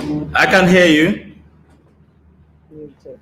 I can hear you. Muted.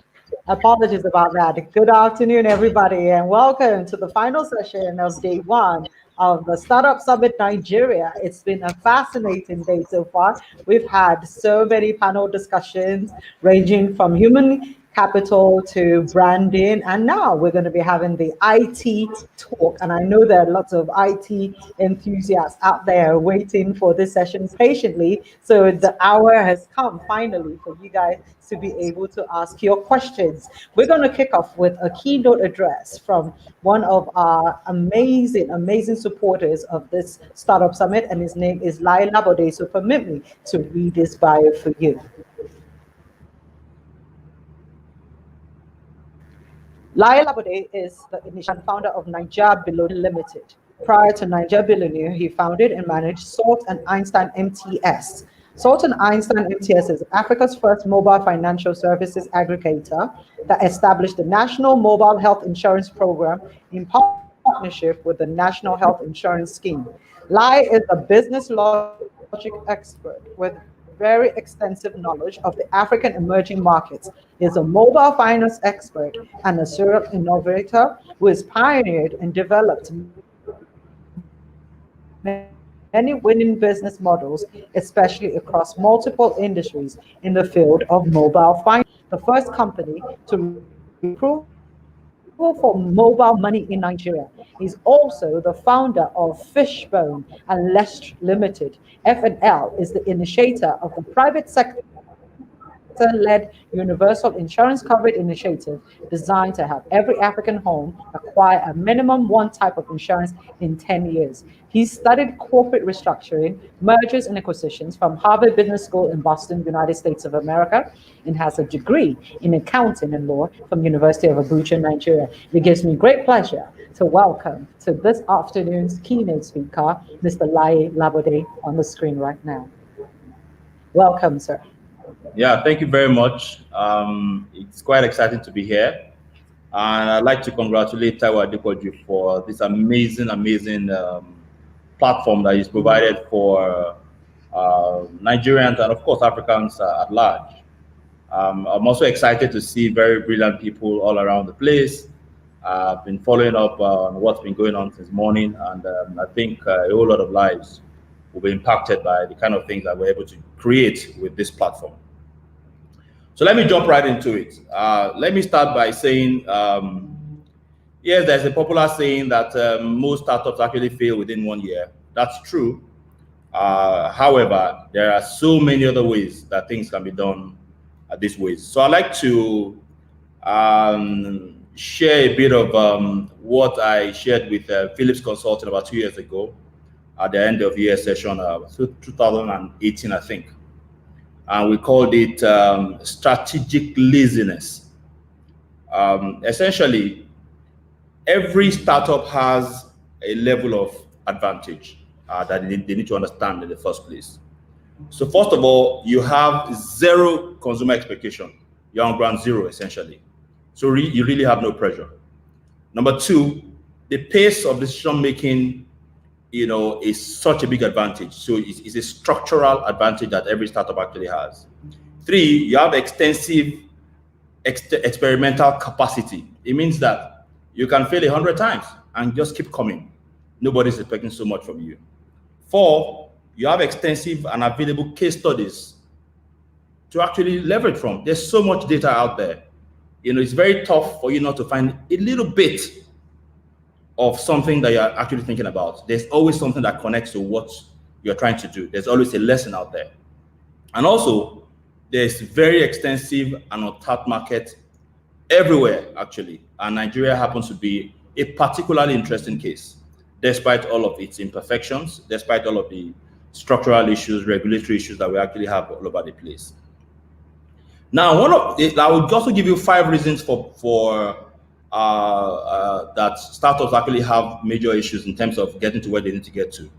Apologies about that. Good afternoon, everybody, and welcome to the final session of day one of the Startup Summit Nigeria. It's been a fascinating day so far. We've had so many panel discussions ranging from human capital to branding, and now we're going to be having the IT talk. And I know there are lots of IT enthusiasts out there waiting for this session patiently. So the hour has come finally for you guys to be able to ask your questions. We're going to kick off with a keynote address from one of our amazing supporters of this Startup Summit, and his name is Lai Labode. So permit me to read his bio for you. Lai Labode is the initial founder of Niger Billionaire Limited. Prior to Niger Billionaire, he founded and managed Salt and Einstein MTS. Salt and Einstein MTS is Africa's first mobile financial services aggregator that established the National Mobile Health Insurance Program in partnership with the National Health Insurance Scheme. Lai is a business logic expert with very extensive knowledge of the African emerging markets. He is a mobile finance expert and a serial innovator who has pioneered and developed many winning business models, especially across multiple industries in the field of mobile finance. The first company to receive approval for mobile money in Nigeria. He's also the founder of Fishbone and Lest Limited. F&L is the initiator of the private sector-led Universal Insurance Coverage Initiative, designed to have every African home acquire a minimum one type of insurance in 10 years. He studied corporate restructuring, mergers, and acquisitions from Harvard Business School in Boston, United States of America, and has a degree in accounting and law from University of Abuja, Nigeria. It gives me great pleasure to welcome to this afternoon's keynote speaker, Mr. Lai Labode, on the screen right now. Welcome, sir. Yeah, thank you very much. It's quite exciting to be here. And I'd like to congratulate Taiwo Adepoju for this amazing platform that is provided for Nigerians and, of course, Africans at large. I'm also excited to see very brilliant people all around the place. I've been following up on what's been going on since morning, and I think a whole lot of lives will be impacted by the kind of things that we're able to create with this platform. So let me jump right into it. Let me start by saying, yes, there's a popular saying that most startups actually fail within 1 year. That's true. However, there are so many other ways that things can be done this way. So I'd like to share a bit of what I shared with Philips Consulting about 2 years ago at the end of year session, 2018, I think. And we called it strategic laziness. Essentially, every startup has a level of advantage that they need to understand in the first place. So first of all, you have zero consumer expectation. You're on ground zero, essentially. So you really have no pressure. Number two, the pace of decision making, is such a big advantage. So it's a structural advantage that every startup actually has. Three, you have extensive experimental capacity. It means that you can fail 100 times and just keep coming. Nobody's expecting so much from you. Four, you have extensive and available case studies to actually leverage from. There's so much data out there. It's very tough for you not to find a little bit of something that you're actually thinking about. There's always something that connects to what you're trying to do. There's always a lesson out there. And also, there's very extensive and untapped market everywhere, actually. And Nigeria happens to be a particularly interesting case, despite all of its imperfections, despite all of the structural issues, regulatory issues that we actually have all over the place. Now, I would also give you 5 reasons for that startups actually have major issues in terms of getting to where they need to get to.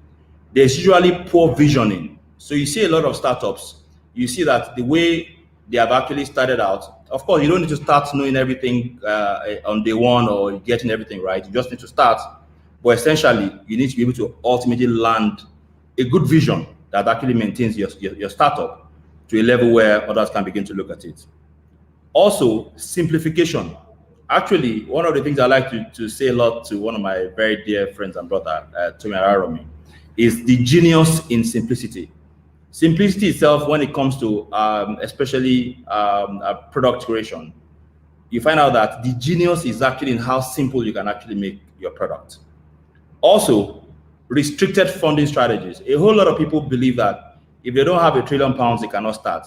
There's usually poor visioning. So you see a lot of startups, you see that the way they have actually started out, of course, you don't need to start knowing everything on day one or getting everything right. You just need to start. But essentially, you need to be able to ultimately land a good vision that actually maintains your startup. to a level where others can begin to look at it. Also, simplification. Actually, one of the things I like to say a lot to one of my very dear friends and brother, Tomi Araromi, is the genius in simplicity. Simplicity itself, when it comes to especially product creation, you find out that the genius is actually in how simple you can actually make your product. Also, restricted funding strategies. A whole lot of people believe that if they don't have £1 trillion, they cannot start.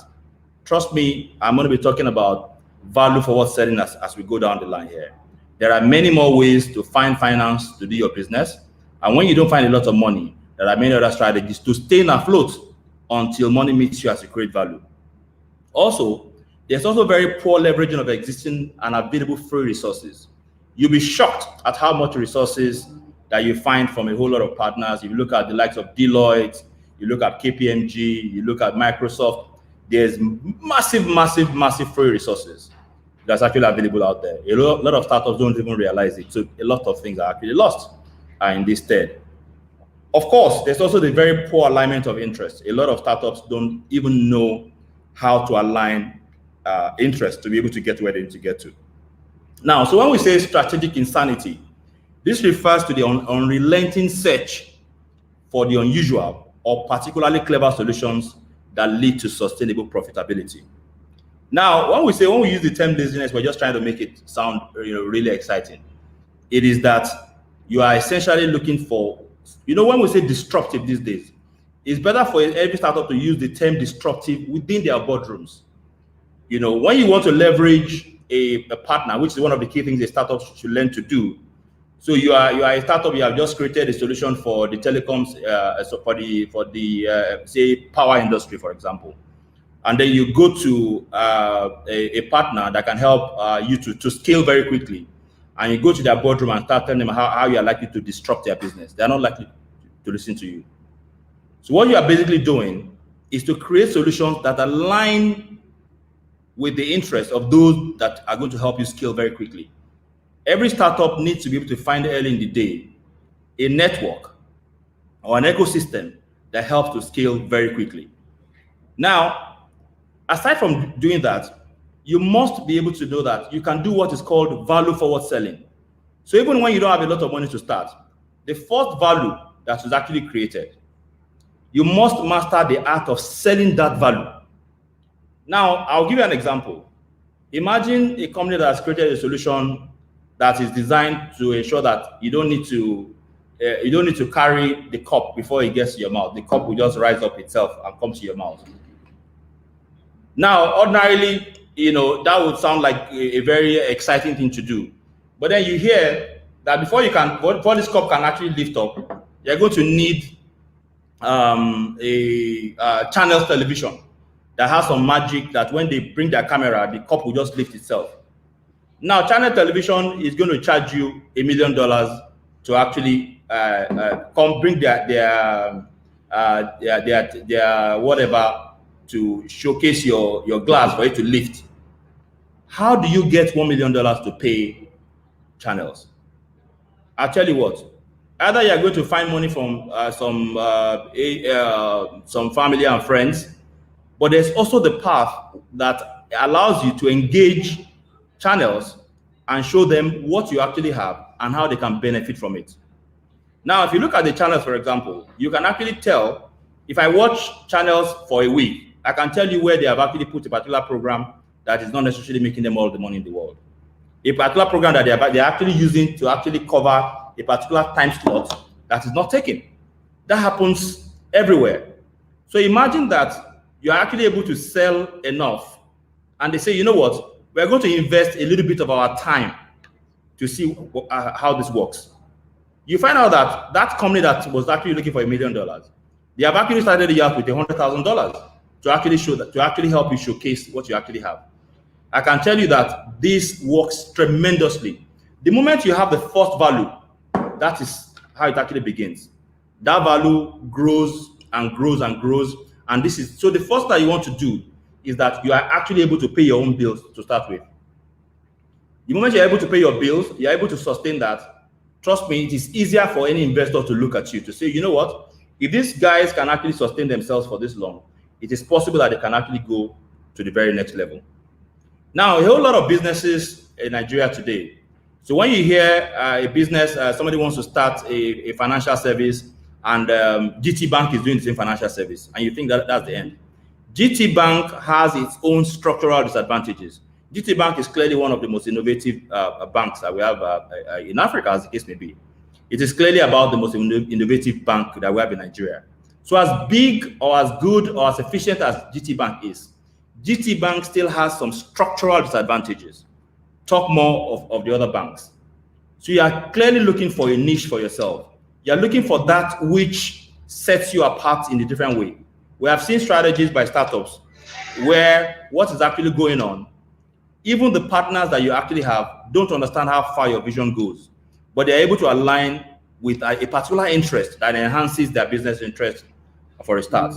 Trust me, I'm going to be talking about value forward selling as we go down the line here. There are many more ways to find finance to do your business. And when you don't find a lot of money, there are many other strategies to stay afloat until money meets you as you create value. Also, there's also very poor leveraging of existing and available free resources. You'll be shocked at how much resources that you find from a whole lot of partners. If you look at the likes of Deloitte, you look at KPMG, you look at Microsoft, there's massive free resources that's actually available out there. A lot of startups don't even realize it. So a lot of things are actually lost in this stead. Of course, there's also the very poor alignment of interest. A lot of startups don't even know how to align interest to be able to get where they need to get to. Now, so when we say strategic insanity, this refers to the unrelenting search for the unusual or particularly clever solutions that lead to sustainable profitability. Now, when we use the term laziness, we're just trying to make it sound really exciting. It is that you are essentially looking for, when we say disruptive these days, it's better for every startup to use the term disruptive within their boardrooms. When you want to leverage a partner, which is one of the key things a startup should learn to do. So you are a startup, you have just created a solution for the telecoms, for the say power industry, for example. And then you go to a partner that can help you to scale very quickly. And you go to their boardroom and start telling them how you are likely to disrupt their business. They're not likely to listen to you. So what you are basically doing is to create solutions that align with the interests of those that are going to help you scale very quickly. Every startup needs to be able to find early in the day a network or an ecosystem that helps to scale very quickly. Now, aside from doing that, you must be able to know that you can do what is called value forward selling. So even when you don't have a lot of money to start, the first value that is actually created, you must master the art of selling that value. Now, I'll give you an example. Imagine a company that has created a solution that is designed to ensure that you don't need to carry the cup before it gets to your mouth. The cup will just rise up itself and come to your mouth. Now, ordinarily, that would sound like a very exciting thing to do. But then you hear that before this cup can actually lift up, you're going to need a channel television that has some magic that when they bring their camera, the cup will just lift itself. Now, channel television is going to charge you $1 million to actually come bring their whatever to showcase your glass for it to lift. How do you get $1 million to pay channels? I'll tell you what. Either you're going to find money from some family and friends, but there's also the path that allows you to engage channels and show them what you actually have and how they can benefit from it. Now, if you look at the channels, for example, you can actually tell, if I watch channels for a week, I can tell you where they have actually put a particular program that is not necessarily making them all the money in the world. A particular program that they're actually using to actually cover a particular time slot that is not taken. That happens everywhere. So imagine that you're actually able to sell enough and they say, you know what, we're going to invest a little bit of our time to see how this works. You find out that that company that was actually looking for $1 million, they have actually started the year with $100,000 to actually help you showcase what you actually have. I can tell you that this works tremendously. The moment you have the first value, that is how it actually begins. That value grows and grows and grows. And this is, so the first that you want to do is that you are actually able to pay your own bills to start with. The moment you're able to pay your bills, you're able to sustain that. Trust me, it is easier for any investor to look at you to say, you know what, if these guys can actually sustain themselves for this long, it is possible that they can actually go to the very next level. Now, a whole lot of businesses in Nigeria today. So when you hear a business, somebody wants to start a financial service, and GT Bank is doing the same financial service, and you think that that's the end. GT Bank has its own structural disadvantages. GT Bank is clearly one of the most innovative banks that we have in Africa, as the case may be. It is clearly about the most innovative bank that we have in Nigeria. So as big or as good or as efficient as GT Bank is, GT Bank still has some structural disadvantages. Talk more of the other banks. So you are clearly looking for a niche for yourself. You're looking for that which sets you apart in a different way. We have seen strategies by startups where what is actually going on, even the partners that you actually have don't understand how far your vision goes, but they're able to align with a particular interest that enhances their business interest for a start.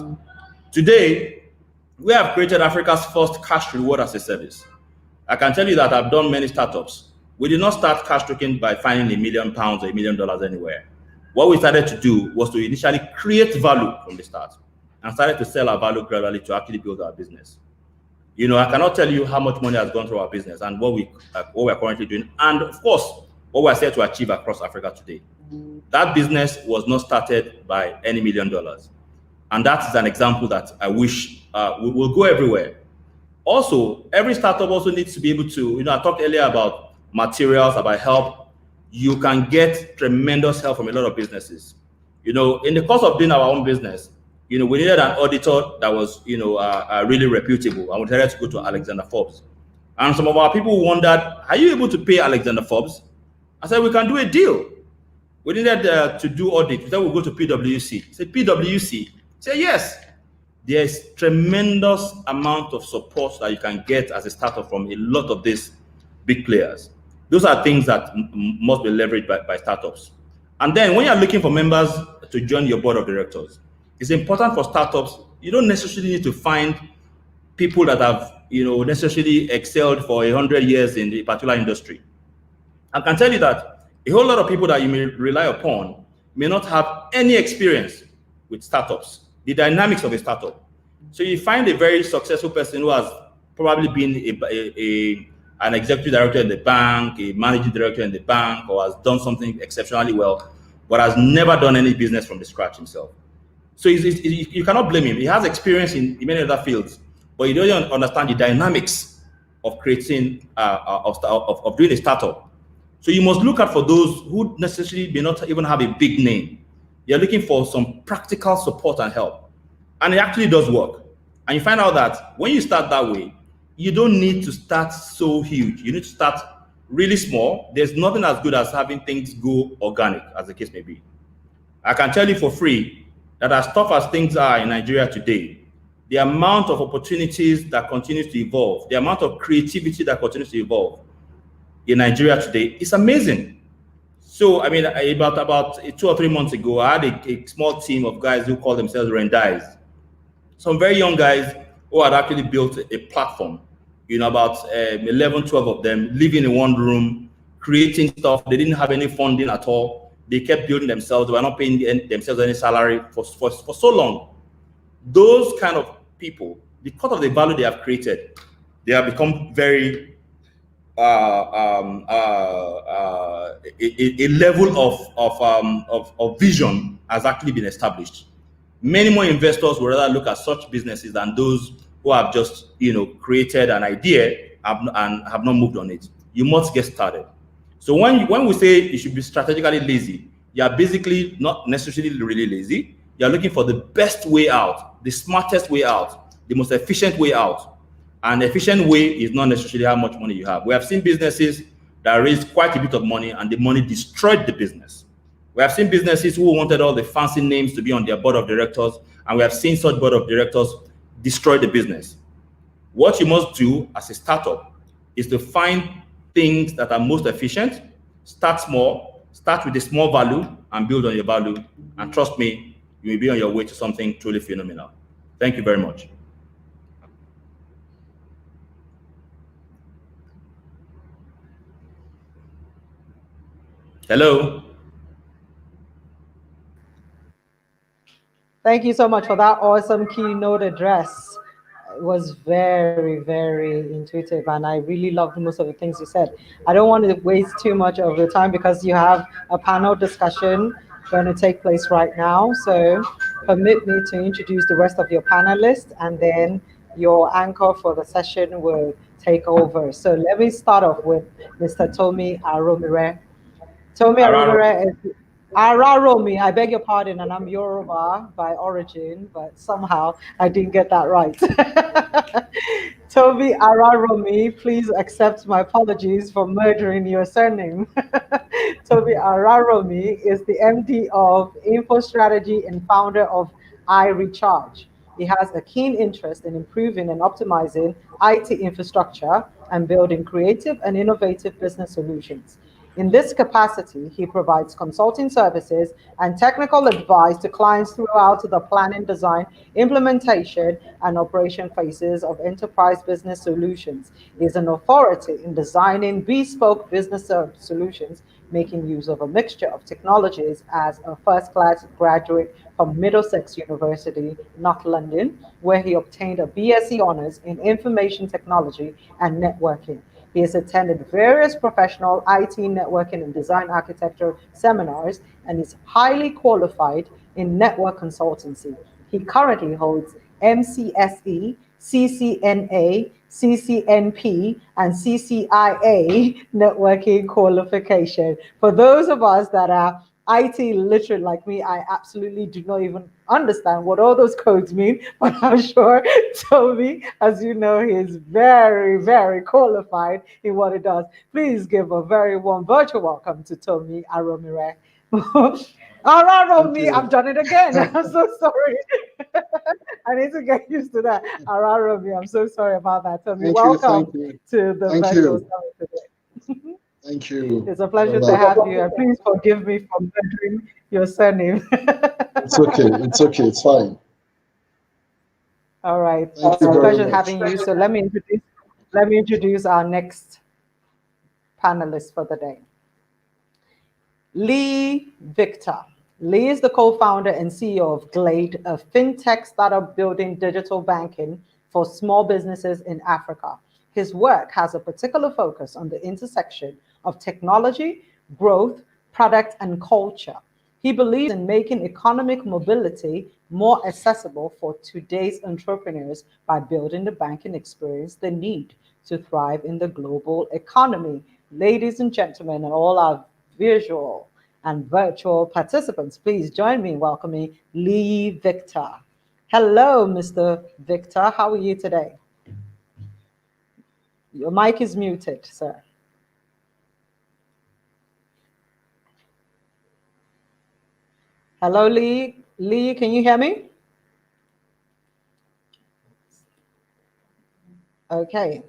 Today, we have created Africa's first cash reward as a service. I can tell you that I've done many startups. We did not start cash token by finding £1 million or $1 million anywhere. What we started to do was to initially create value from the start and started to sell our value gradually to actually build our business. You know, I cannot tell you how much money has gone through our business and what we're currently doing, and of course, what we're set to achieve across Africa today. That business was not started by any $1 million. And that is an example that I wish will go everywhere. Also, every startup also needs to be able to, you know, I talked earlier about materials, about help. You can get tremendous help from a lot of businesses. You know, in the course of doing our own business, you know, we needed an auditor that was, you know, really reputable, and we decided to go to Alexander Forbes. And some of our people wondered, are you able to pay Alexander Forbes? I said, we can do a deal. We needed to do audit. We said, we'll go to PwC. I said, PwC? I said, yes. There's tremendous amount of support that you can get as a startup from a lot of these big players. Those are things that must be leveraged by startups. And then when you're looking for members to join your board of directors, it's important for startups. You don't necessarily need to find people that have, you know, necessarily excelled for 100 years in a particular industry. I can tell you that a whole lot of people that you may rely upon may not have any experience with startups, the dynamics of a startup. So you find a very successful person who has probably been an executive director in the bank, a managing director in the bank, or has done something exceptionally well, but has never done any business from the scratch himself. So you cannot blame him. He has experience in many other fields, but he doesn't understand the dynamics of creating, of doing a startup. So you must look out for those who necessarily may not even have a big name. You're looking for some practical support and help. And it actually does work. And you find out that when you start that way, you don't need to start so huge. You need to start really small. There's nothing as good as having things go organic, as the case may be. I can tell you for free that as tough as things are in Nigeria today, the amount of opportunities that continues to evolve, the amount of creativity that continues to evolve in Nigeria today is amazing. So, I mean, about 2 or 3 months ago, I had a small team of guys who call themselves Rendize. Some very young guys who had actually built a platform, you know, about 11, 12 of them living in one room, creating stuff. They didn't have any funding at all. They kept building themselves. They were not paying themselves any salary for so long. Those kind of people, because of the value they have created, they have become very a level of vision has actually been established. Many more investors would rather look at such businesses than those who have just, you know, created an idea and have not moved on it. You must get started. So when we say you should be strategically lazy, you are basically not necessarily really lazy. You are looking for the best way out, the smartest way out, the most efficient way out. An efficient way is not necessarily how much money you have. We have seen businesses that raised quite a bit of money and the money destroyed the business. We have seen businesses who wanted all the fancy names to be on their board of directors, and we have seen such board of directors destroy the business. What you must do as a startup is to find things that are most efficient, start small, start with a small value and build on your value. And trust me, you will be on your way to something truly phenomenal. Thank you very much. Hello. Thank you so much for that awesome keynote address. It was very, very intuitive, and I really loved most of the things you said. I don't want to waste too much of your time because you have a panel discussion going to take place right now. So, permit me to introduce the rest of your panelists, and then your anchor for the session will take over. So, let me start off with Mr. Tomi Aromire. Tomi Araro. Arumere is Araromi. I beg your pardon, and I'm Yoruba by origin, but somehow I didn't get that right. Toby Araromi, please accept my apologies for murdering your surname. Toby Araromi is the MD of Info Strategy and founder of iRecharge. He has a keen interest in improving and optimizing IT infrastructure and building creative and innovative business solutions. In this capacity, he provides consulting services and technical advice to clients throughout the planning, design, implementation, and operation phases of enterprise business solutions. He is an authority in designing bespoke business solutions, making use of a mixture of technologies as a first class graduate from Middlesex University, North London, where he obtained a BSc Honours in Information Technology and Networking. He has attended various professional IT networking and design architecture seminars and is highly qualified in network consultancy. He currently holds MCSE, CCNA, CCNP, and CCIA networking qualification. For those of us that are IT literate like me, I absolutely do not even understand what all those codes mean, but I'm sure Toby, as you know, he is very, very qualified in what he does. Please give a very warm virtual welcome to Toby Aromire. Thank Araromi, you. I've done it again. I'm so sorry. I need to get used to that. Araromi, I'm so sorry about that. Toby, Thank you. Thank welcome you. to the Thank virtual you. summit today. Thank you It's a for pleasure to that. have you, and please forgive me for murdering your surname. It's okay. It's okay. It's fine. All right, Thank it's you a very pleasure much. having you. So let me introduce our next panelist for the day. Lee Victor. Lee is the co-founder and CEO of Glade, a fintech startup building digital banking for small businesses in Africa. His work has a particular focus on the intersection of technology, growth, product, and culture. He believes in making economic mobility more accessible for today's entrepreneurs by building the banking experience they need to thrive in the global economy. Ladies and gentlemen, and all our visual and virtual participants, please join me in welcoming Lee Victor. Hello, Mr. Victor. How are you today? Your mic is muted, sir. Hello, Lee. Lee, can you hear me? Okay.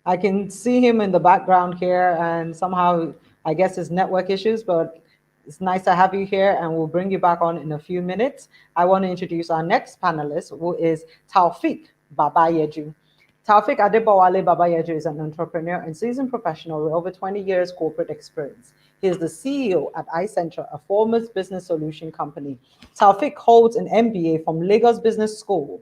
I can see him in the background here, and somehow I guess it's network issues, but it's nice to have you here, and we'll bring you back on in a few minutes. I want to introduce our next panelist, who is Taufik Babayeju. Taufik Adebowale Babayeju is an entrepreneur and seasoned professional with over 20 years corporate experience. He is the CEO at iCentra, a former business solution company. Taufik holds an MBA from Lagos Business School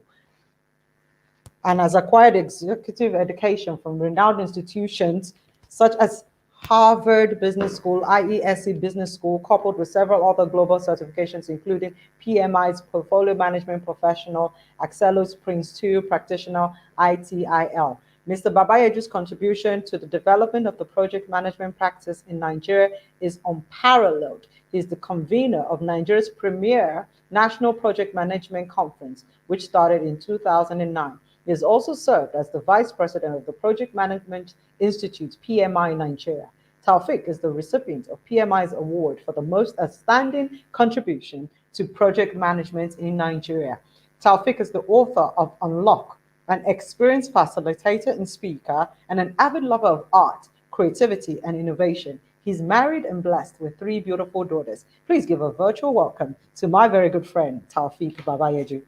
and has acquired executive education from renowned institutions such as Harvard Business School, IESE Business School, coupled with several other global certifications, including PMI's Portfolio Management Professional, Accelo's Prince 2 Practitioner, ITIL. Mr. Babayeju's contribution to the development of the project management practice in Nigeria is unparalleled. He is the convener of Nigeria's premier National Project Management Conference, which started in 2009. He has also served as the Vice President of the Project Management Institute, PMI Nigeria. Taufik is the recipient of PMI's award for the most outstanding contribution to project management in Nigeria. Taufik is the author of Unlock, an experienced facilitator and speaker, and an avid lover of art, creativity, and innovation. He's married and blessed with 3 beautiful daughters. Please give a virtual welcome to my very good friend, Taufik Babayeju.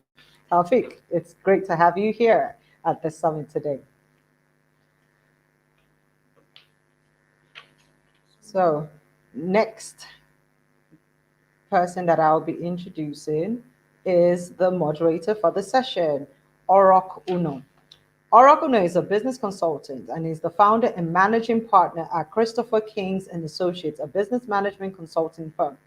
Taufik, it's great to have you here at the summit today. So, next person that I'll be introducing is the moderator for the session, Orok Uno. Orok Uno is a business consultant and is the founder and managing partner at Christopher Kings and Associates, a business management consulting firm.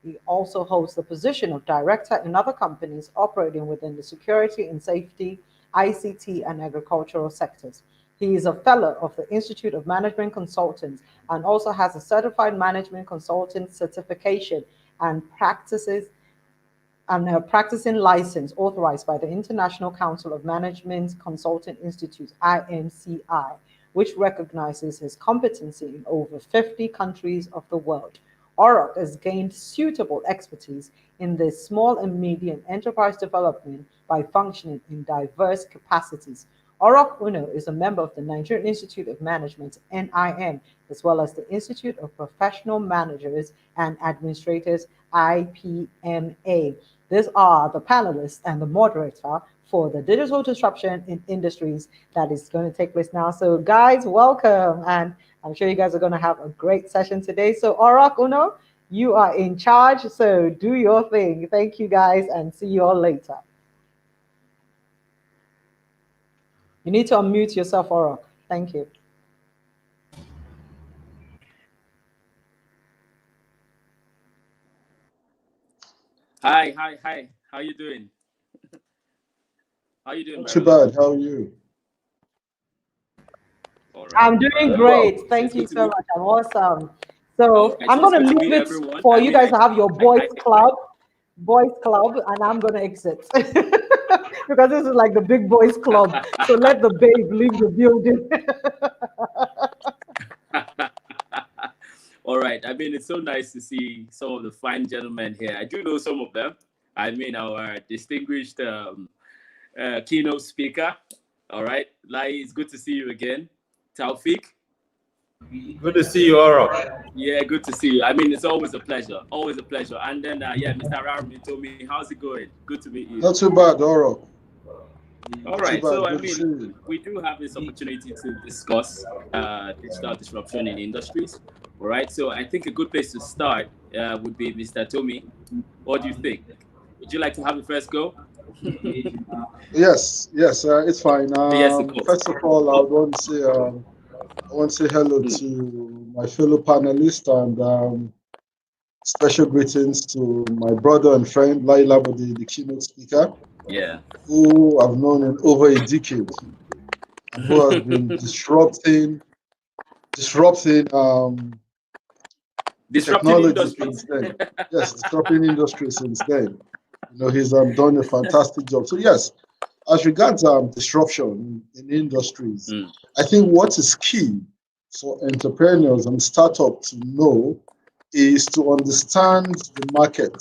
He also holds the position of director in other companies operating within the security and safety, ICT, and agricultural sectors. He is a fellow of the Institute of Management Consultants and also has a certified management consultant certification and practices and a practicing license authorized by the International Council of Management Consulting Institute, IMCI, which recognizes his competency in over 50 countries of the world. Orok has gained suitable expertise in the small and medium enterprise development by functioning in diverse capacities. Orok Uno is a member of the Nigerian Institute of Management, NIM, as well as the Institute of Professional Managers and Administrators, IPMA. These are the panelists and the moderator for the digital disruption in industries that is going to take place now. So, guys, welcome. And I'm sure you guys are going to have a great session today. So, Orok Uno, you are in charge. So, do your thing. Thank you, guys, and see you all later. You need to unmute yourself, Orok. Thank you. Hi. How you doing? How you doing? Not too bad. How are you? All right. I'm doing great. Thank you so much. I'm awesome. So I'm going to leave it for you guys to have your boys club, and I'm going to exit because this is like the big boys club. So let the babe leave the building. All right. I mean, it's so nice to see some of the fine gentlemen here. I do know some of them. I mean, our distinguished keynote speaker. All right. Lai, it's good to see you again. Taufik. Good to see you, Orok. Yeah, good to see you. I mean, it's always a pleasure. Always a pleasure. And then, Mr. Rarmi told me, how's it going? Good to meet you. Not too bad, Orok. All right. So, I mean, we do have this opportunity to discuss digital disruption in industries. All right. So, I think a good place to start would be Mr. Tomi. What do you think? Would you like to have the first go? Yes, it's fine. Yes, of course. First of all, I want to say hello to my fellow panelists and special greetings to my brother and friend Lai Labodi, the keynote speaker. Yeah. Who I've known in over a decade, and who has been disrupting technology since then. Yes, disrupting industry since then. You know, he's done a fantastic job. So yes, as regards disruption in industries, I think what is key for entrepreneurs and startups to know is to understand the market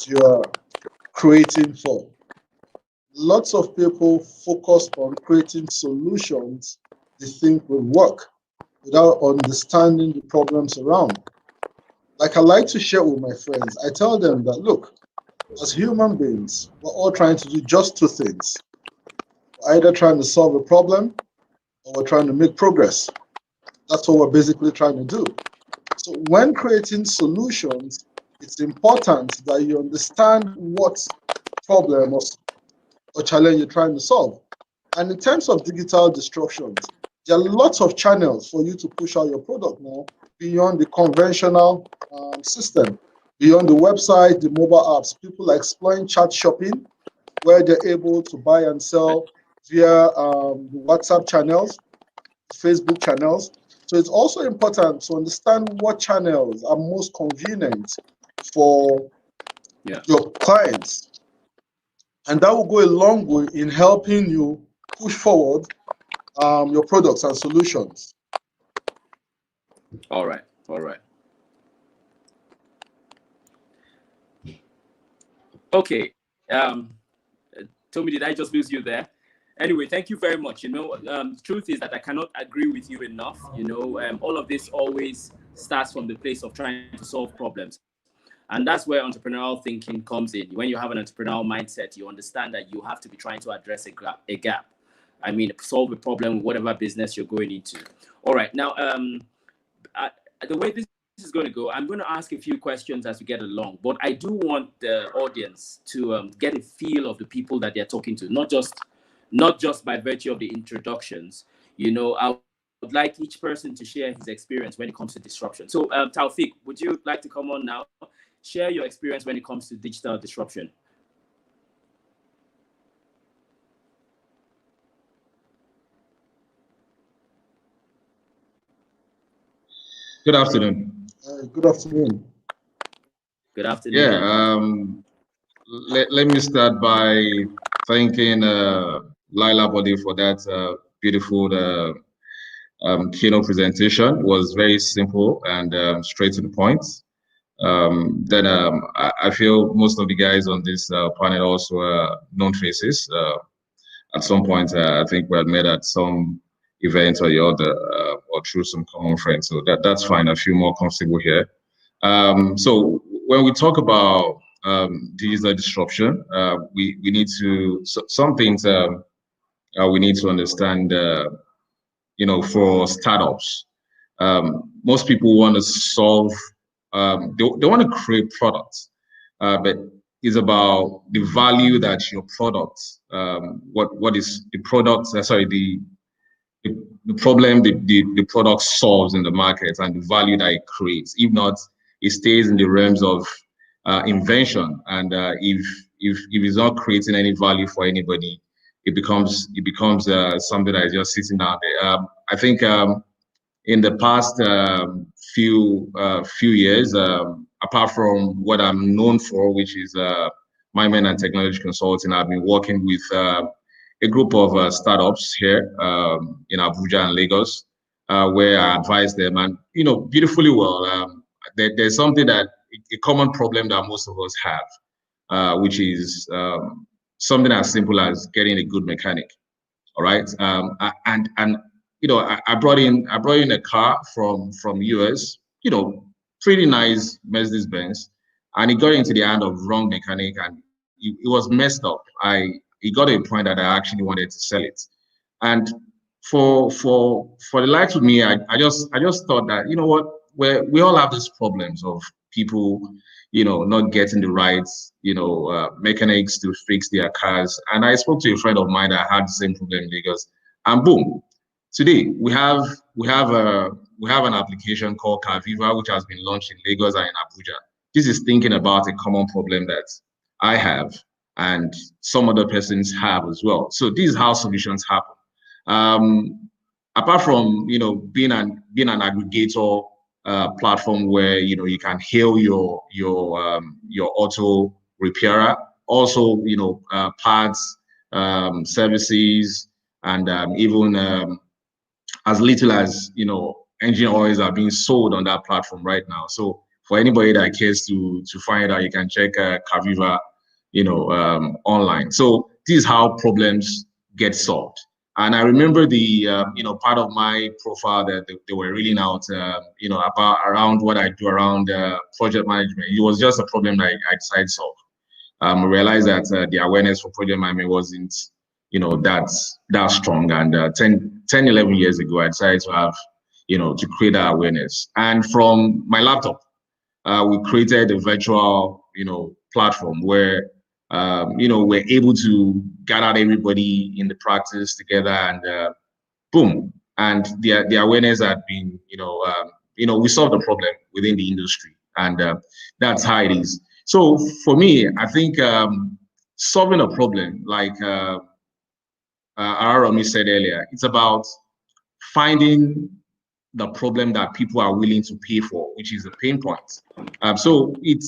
you are creating for. Lots of people focus on creating solutions they think will work without understanding the problems around. Like I like to share with my friends, I tell them that, look, as human beings, we're all trying to do just two things. We're either trying to solve a problem or we're trying to make progress. That's what we're basically trying to do. So when creating solutions, it's important that you understand what problem or challenge you're trying to solve. And in terms of digital disruptions, there are lots of channels for you to push out your product now beyond the conventional system, beyond the website, the mobile apps. People are exploring chat shopping, where they're able to buy and sell via WhatsApp channels, Facebook channels. So it's also important to understand what channels are most convenient for your clients. And that will go a long way in helping you push forward your products and solutions. All right. Okay. Tommy, did I just lose you there? Anyway, thank you very much. You know, the truth is that I cannot agree with you enough. You know, all of this always starts from the place of trying to solve problems. And that's where entrepreneurial thinking comes in. When you have an entrepreneurial mindset, you understand that you have to be trying to address a gap. I mean, solve a problem with whatever business you're going into. All right. Now, the way this is going to go, I'm going to ask a few questions as we get along, but I do want the audience to get a feel of the people that they're talking to, not just by virtue of the introductions. You know, I would like each person to share his experience when it comes to disruption. So, Taufik, would you like to come on now? Share your experience when it comes to digital disruption. Good afternoon. Good afternoon. Good afternoon. Yeah. Let me start by thanking Laila Body for that beautiful keynote presentation. It was very simple and straight to the point. I feel most of the guys on this panel also are known faces. At some point, I think we had met at some event or the other, or through some common friends. So that's fine. I feel more comfortable here. So when we talk about digital disruption, we need to some things we need to understand. You know, for startups, most people want to solve. They want to create products, but it's about the value that your product, what is the product? The problem the product solves in the market and the value that it creates. If not, it stays in the realms of invention, and if it's not creating any value for anybody, it becomes something that is just sitting out there. I think in the past few years, apart from what I'm known for, which is Mymen and Technology Consulting, I've been working with a group of startups here in Abuja and Lagos, where I advise them, and you know, beautifully well. There's something that a common problem that most of us have, which is something as simple as getting a good mechanic. All right, and you know, I brought in a car from US, you know, pretty nice Mercedes-Benz, and it got into the hand of wrong mechanic, and it was messed up. It got to a point that I actually wanted to sell it. And for the likes of me, I just thought that, you know what, we all have these problems of people, you know, not getting the right, you know, mechanics to fix their cars. And I spoke to a friend of mine that had the same problem in Lagos, and boom, today we have an application called Carviva, which has been launched in Lagos and in Abuja. This is thinking about a common problem that I have and some other persons have as well. So this is how solutions happen. Apart from, you know, being an aggregator platform where, you know, you can hail your auto repairer, also, you know, parts, services, and even as little as, you know, engine oils are being sold on that platform right now. So for anybody that cares to find out, you can check Carviva, you know, online. So this is how problems get solved. And I remember the, you know, part of my profile that they were reading out, you know, around what I do around project management. It was just a problem that I decided to solve. I realized that the awareness for project management wasn't, you know, that strong. And 10, 11 years ago, I decided to have, you know, to create that awareness. And from my laptop, we created a virtual, you know, platform where, you know, we're able to gather everybody in the practice together, and boom, and the awareness had been, you know, we solved the problem within the industry, and that's how it is. So for me, I think solving a problem, like Araromi said earlier, it's about finding the problem that people are willing to pay for, which is the pain point. So it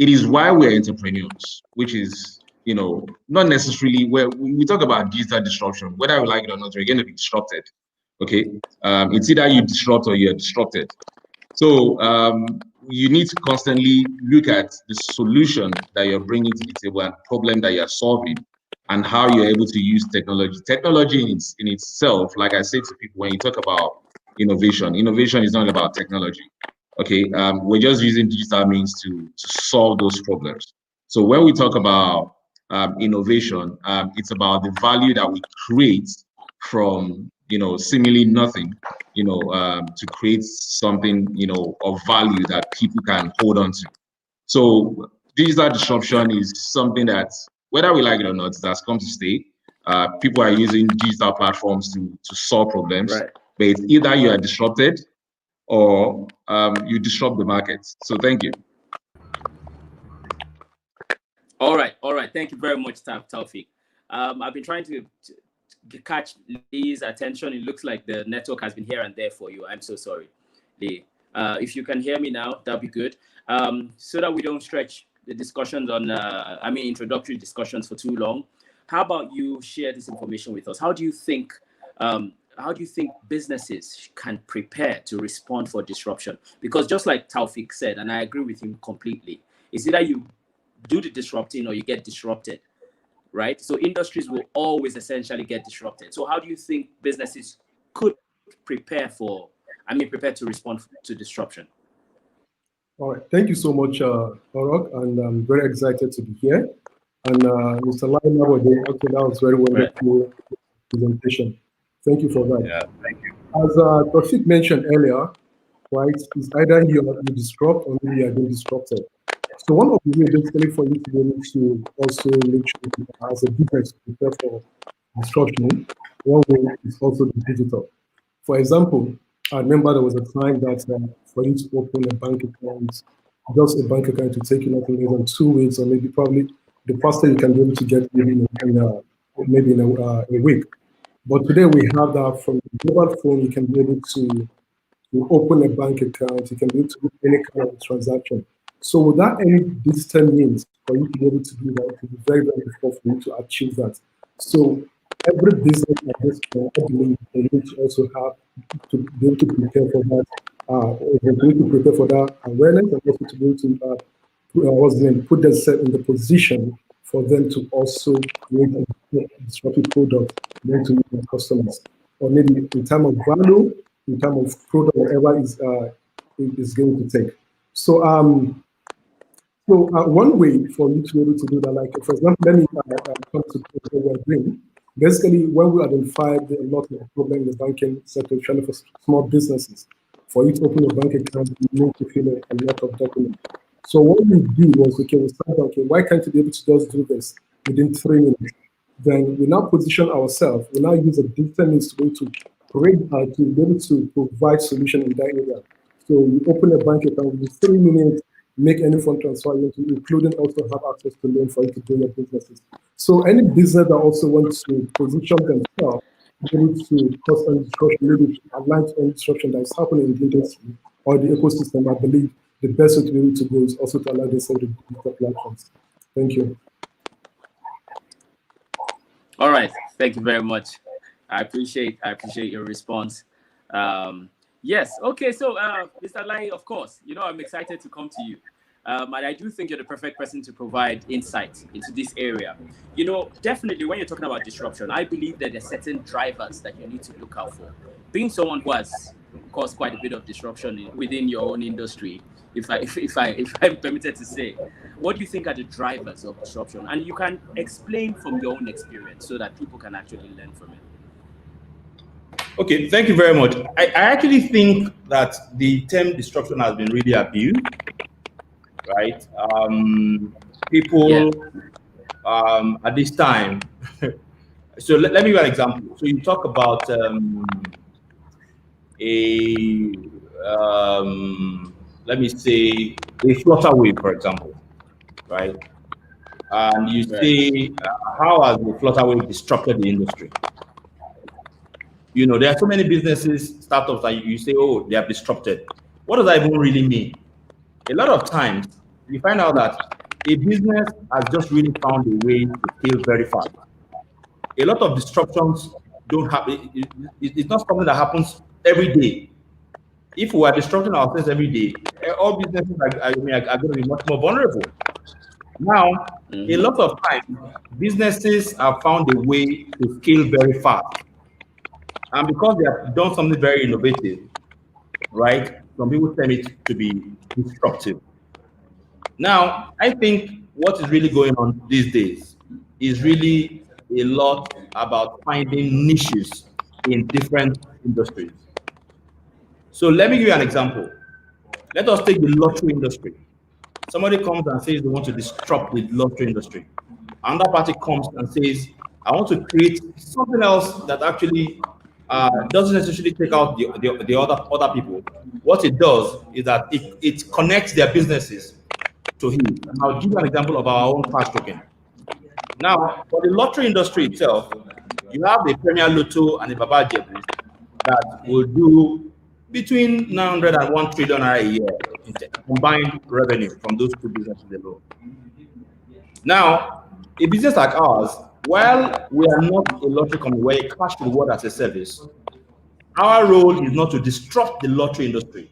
is why we're entrepreneurs, which is, you know, not necessarily where we talk about digital disruption, whether we like it or not, we're going to be disrupted. Okay, it's either you disrupt or you're disrupted. So you need to constantly look at the solution that you're bringing to the table and problem that you're solving, and how you're able to use technology. Technology in itself, like I say to people, when you talk about innovation is not about technology. Okay, we're just using digital means to solve those problems. So when we talk about innovation, it's about the value that we create from, you know, seemingly nothing, to create something, of value that people can hold on to. So digital disruption is something that, whether we like it or not, that's come to stay. People are using digital platforms to solve problems, Right. but it's either you are disrupted or you disrupt the market. So thank you. All right. Thank you very much, Taufik. I've been trying to catch Lee's attention. It looks like the network has been here and there for you. I'm so sorry, Lee. If you can hear me now, that'd be good. So that we don't stretch the discussions on, introductory discussions for too long. How about you share this information with us? How do you think businesses can prepare to respond for disruption? Because just like Taufik said, and I agree with him completely, it's either you do the disrupting or you get disrupted, right? So industries will always essentially get disrupted. So how do you think businesses could prepare to respond to disruption? All right, thank you so much, Orok, and I'm very excited to be here. And Mr. Lai Nabode, actually, that was very wonderful presentation. Thank you for that. Yeah, thank you. As Taufik mentioned earlier, right, it's either you disrupt or maybe you are being disrupted. So one of the ways basically for you to be able to also make sure you as a business to prepare for disruption, one way is also the digital. For example, I remember there was a time that for you to open a bank account, just a bank account to take you nothing less than 2 weeks, or maybe probably the faster you can be able to get maybe in a week. But today we have that from the mobile phone. You can be able to open a bank account. You can be able to do any kind of transaction. So without any digital means for you to be able to do that, it will be very, very difficult for you to achieve that. So every business at this point, I believe they need to also have to be able to prepare for that. They need to prepare for that awareness, and also to be able to put themselves in the position for them to also create a disruptive product then to meet their customers, or maybe in terms of value, in terms of product, whatever is going to take. So one way for you to be able to do that, like for example, let me come to what we're doing. Basically, when we identified a lot of problems in the banking sector, especially for small businesses, for you to open a bank account, you need to fill a lot of documents. So what we did was, we started, why can't you be able to just do this within 3 minutes? Then we now position ourselves, we now use a digital means to be able to provide solution in that area. So you open a bank account within 3 minutes, make any fund transfer, including also have access to loan for you to do your businesses. So any business that also wants to position themselves, able to cause any disruption, maybe align to any disruption that is happening in the industry or the ecosystem, I believe the best way to be able to go is also to allow themselves to digital platforms. Thank you. All right, thank you very much. I appreciate your response. Yes, okay, so Mr. Lai, of course, I'm excited to come to you. And I do think you're the perfect person to provide insight into this area. Definitely when you're talking about disruption, I believe that there are certain drivers that you need to look out for. Being someone who has caused quite a bit of disruption within your own industry, if I'm permitted to say, what do you think are the drivers of disruption? And you can explain from your own experience so that people can actually learn from it. Okay, thank you very much. I actually think that the term disruption has been really abused, right? People at this time, so let me give an example. So you talk about let me say a Flutterwave, for example, right? And you say, how has the Flutterwave disrupted the industry? There are so many businesses, startups that you say, oh, they have disrupted. What does that even really mean? A lot of times, you find out that a business has just really found a way to scale very fast. A lot of disruptions don't happen. It's not something that happens every day. If we are disrupting ourselves every day, all businesses are going to be much more vulnerable. Now, a lot of times, businesses have found a way to scale very fast. And because they have done something very innovative, right, some people tend it to be disruptive. Now, I think what is really going on these days is really a lot about finding niches in different industries. So let me give you an example. Let us take the lottery industry. Somebody comes and says they want to disrupt the lottery industry. Another party comes and says, I want to create something else that actually doesn't necessarily take out the other people. What it does is that it connects their businesses to him. And I'll give you an example of our own cash token. Now, for the lottery industry itself, you have the Premier Lotto and the Baba Jebu that will do between 900 and 1 trillion a year in combined revenue from those two businesses alone. Now, a business like ours, while we are not a lottery company, we're a cash reward as a service, our role is not to disrupt the lottery industry.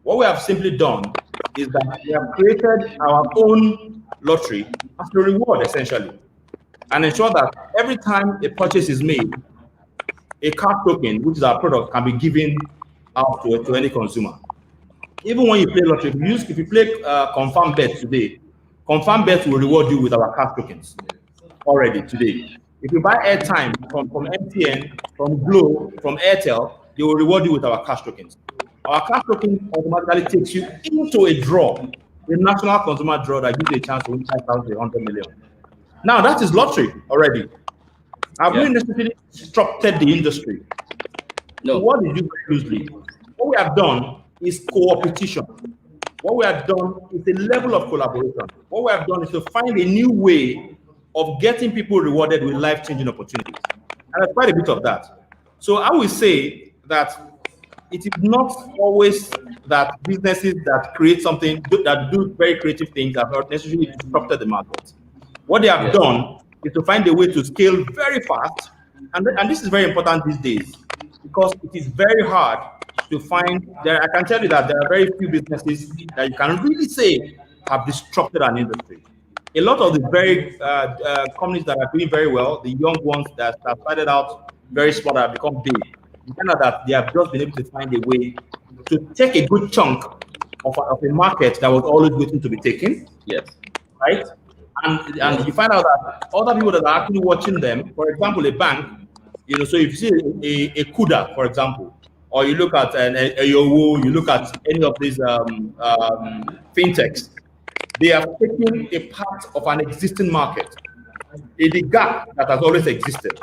What we have simply done is that we have created our own lottery as a reward, essentially, and ensure that every time a purchase is made, a cash token, which is our product, can be given out to any consumer. Even when you play lottery, if you play confirm bet today, confirm bet will reward you with our cash tokens already today. If you buy airtime from MTN, from Glo, from Airtel, they will reward you with our cash tokens. Our cash token automatically takes you into a draw, a national consumer draw that gives you a chance to win 5,100 million. Now that is lottery already. Have we necessarily disrupted the industry? No. What did you very loosely? What we have done is co-opetition. What we have done is a level of collaboration. What we have done is to find a new way of getting people rewarded with life-changing opportunities. And there's quite a bit of that. So I would say that it is not always that businesses that create something, that do very creative things, have not necessarily disrupted the market. What they have done is to find a way to scale very fast. And this is very important these days, because it is very hard to find. I can tell you that there are very few businesses that you can really say have disrupted an industry. A lot of the very companies that are doing very well, the young ones that have started out very small, have become big. You know that they have just been able to find a way to take a good chunk of a market that was always waiting to be taken. Yes. Right? And you find out that other people that are actually watching them, for example, a bank, so if you see a Kuda, for example, or you look at a Yowo, you look at any of these fintechs, they have taken a part of an existing market, the gap that has always existed.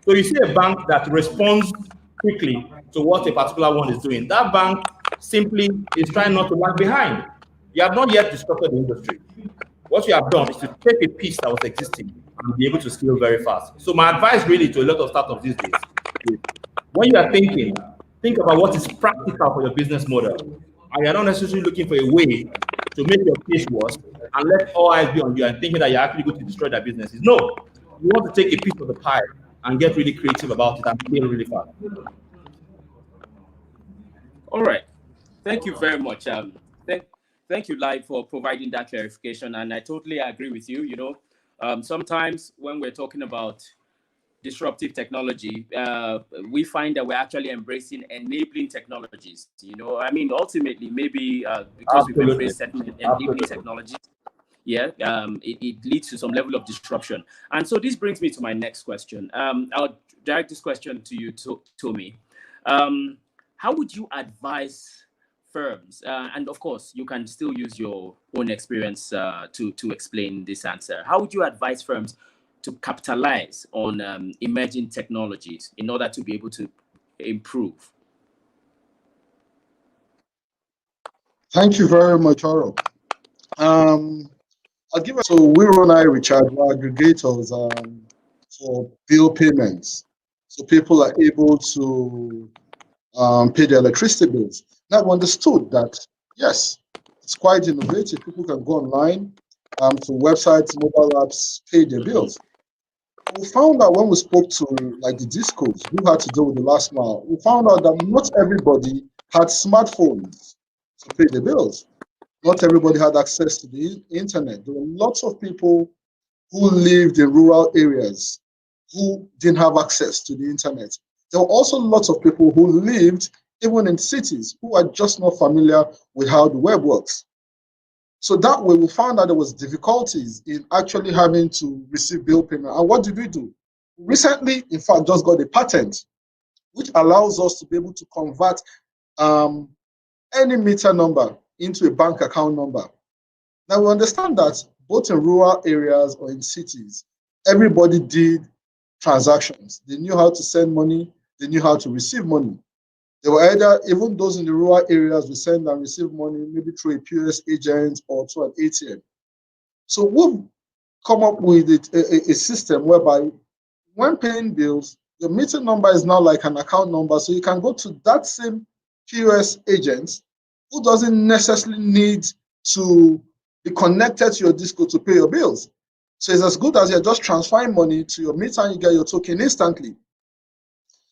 So you see a bank that responds quickly to what a particular one is doing. That bank simply is trying not to lag behind. You have not yet disrupted the industry. What you have done is to take a piece that was existing and be able to scale very fast. So my advice really to a lot of startups these days is, when you are thinking, think about what is practical for your business model. And you're not necessarily looking for a way to make your case worse and let all eyes be on you and thinking that you're actually going to destroy their businesses. No, you want to take a piece of the pie and get really creative about it and scale really fast. All right. Thank you very much. Thank you, Lai, for providing that clarification. And I totally agree with you. Sometimes when we're talking about disruptive technology, we find that we're actually embracing enabling technologies. Ultimately, maybe because we've embraced certain enabling technologies, it leads to some level of disruption. And so this brings me to my next question. I'll direct this question to you, Tomi. How would you advise firms, and of course, you can still use your own experience to explain this answer. How would you advise firms to capitalize on emerging technologies in order to be able to improve? Thank you very much, Oro. I'll give it. So we run iRecharge, we're aggregators for bill payments, so people are able to pay their electricity bills. Now, we understood that, yes, it's quite innovative. People can go online to websites, mobile apps, pay their bills. We found out when we spoke to the discos who had to do with the last mile, we found out that not everybody had smartphones to pay the bills. Not everybody had access to the internet. There were lots of people who lived in rural areas who didn't have access to the internet. There were also lots of people who lived even in cities who are just not familiar with how the web works. So that way we found out there was difficulties in actually having to receive bill payment. And what did we do? Recently, in fact, just got a patent which allows us to be able to convert any meter number into a bank account number. Now we understand that both in rural areas or in cities, everybody did transactions. They knew how to send money, they knew how to receive money. They were either, even those in the rural areas, we send and receive money maybe through a POS agent or through an ATM. So we've come up with a system whereby when paying bills, your meter number is now like an account number. So you can go to that same POS agent who doesn't necessarily need to be connected to your disco to pay your bills. So it's as good as you're just transferring money to your meter and you get your token instantly.